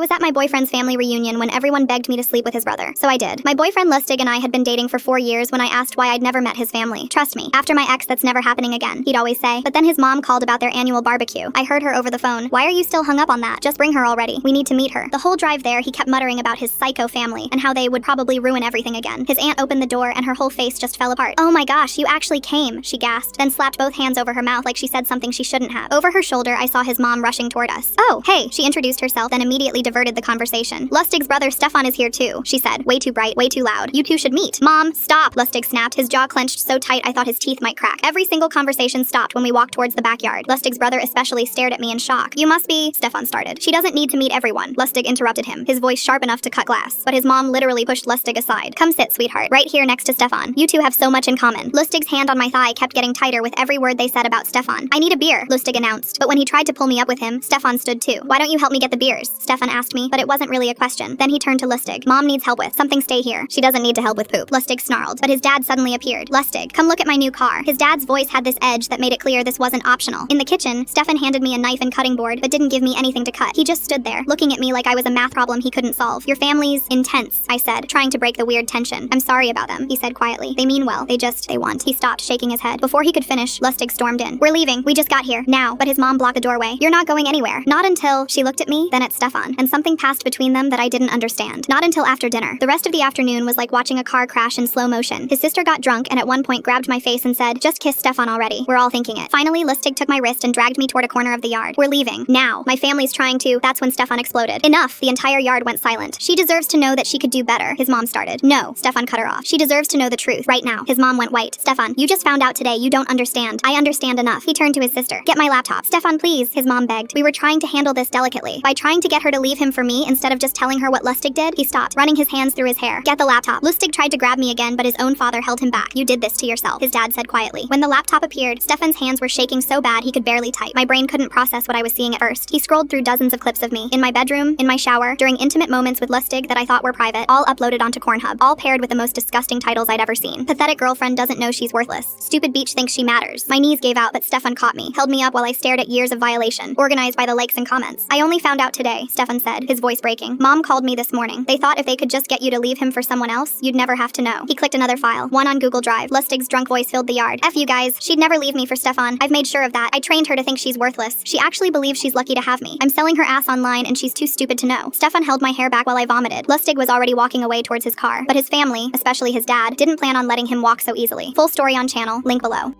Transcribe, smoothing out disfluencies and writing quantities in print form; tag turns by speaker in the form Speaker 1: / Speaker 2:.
Speaker 1: was at my boyfriend's family reunion when everyone begged me to sleep with his brother, so I did. My boyfriend Lustig and I had been dating for 4 years when I asked why I'd never met his family. Trust me, after my ex, that's never happening again, he'd always say. But then his mom called about their annual barbecue. I heard her over the phone. Why are you still hung up on that? Just bring her already. We need to meet her. The whole drive there, he kept muttering about his psycho family and how they would probably ruin everything again. His aunt opened the door and her whole face just fell apart. Oh my gosh, you actually came, she gasped, then slapped both hands over her mouth like she said something she shouldn't have. Over her shoulder, I saw his mom rushing toward us. Oh, hey, she introduced herself, then immediately diverted the conversation. Lustig's brother Stefan is here too, she said, way too bright, way too loud. You two should meet. Mom, stop, Lustig snapped, his jaw clenched so tight I thought his teeth might crack. Every single conversation stopped when we walked towards the backyard. Lustig's brother especially stared at me in shock. You must be, Stefan started. She doesn't need to meet everyone, Lustig interrupted him, his voice sharp enough to cut glass. But his mom literally pushed Lustig aside. Come sit, sweetheart, right here next to Stefan. You two have so much in common. Lustig's hand on my thigh kept getting tighter with every word they said about Stefan. I need a beer, Lustig announced. But when he tried to pull me up with him, Stefan stood too. Why don't you help me get the beers? Stefan asked me, but it wasn't really a question. Then he turned to Lustig. Mom needs help with something, stay here. She doesn't need to help with poop, Lustig snarled. But his dad suddenly appeared. Lustig, come look at my new car. His dad's voice had this edge that made it clear this wasn't optional. In the kitchen, Stefan handed me a knife and cutting board, but didn't give me anything to cut. He just stood there, looking at me like I was a math problem he couldn't solve. Your family's intense, I said, trying to break the weird tension. I'm sorry about them, he said quietly. They mean well. They want. He stopped, shaking his head. Before he could finish, Lustig stormed in. We're leaving. We just got here. Now. But his mom blocked the doorway. You're not going anywhere. Not until... She looked at me, then at Stefan, and something passed between them that I didn't understand. Not until after dinner. The rest of the afternoon was like watching a car crash in slow motion. His sister got drunk and at one point grabbed my face and said, just kiss Stefan already. We're all thinking it. Finally, Lustig took my wrist and dragged me toward a corner of the yard. We're leaving. Now. My family's trying to... That's when Stefan exploded. Enough. The entire yard went silent. She deserves to know that she could do better, his mom started. No. Stefan cut her off. She deserves to know the truth. Right now. His mom went white. Stefan, you just found out today you don't understand. I understand enough. He turned to his sister. Get my laptop. Stefan, please, his mom begged. We were trying to handle this delicately. By trying to get her to leave him for me instead of just telling her what Lustig did, he stopped, running his hands through his hair. Get the laptop. Lustig tried to grab me again, but his own father held him back. You did this to yourself, his dad said quietly. When the laptop appeared, Stefan's hands were shaking so bad he could barely type. My brain couldn't process what I was seeing at first. He scrolled through dozens of clips of me, in my bedroom, in my shower, during intimate moments with Lustig that I thought were private, all uploaded onto Pornhub, all paired with the most disgusting titles I'd ever seen. Pathetic girlfriend doesn't know she's worthless. Stupid beach thinks she matters. My knees gave out, but Stefan caught me, held me up while I stared at years of violation, organized by the likes and comments. I only found out today, Stefan said, his voice breaking. Mom called me this morning. They thought if they could just get you to leave him for someone else, you'd never have to know. He clicked another file, one on Google Drive. Lustig's drunk voice filled the yard. F you guys. She'd never leave me for Stefan. I've made sure of that. I trained her to think she's worthless. She actually believes she's lucky to have me. I'm selling her ass online and she's too stupid to know. Stefan held my hair back while I vomited. Lustig was already walking away towards his car, but his family, especially his dad, didn't plan on letting him walk so easily. Full story on channel, link below.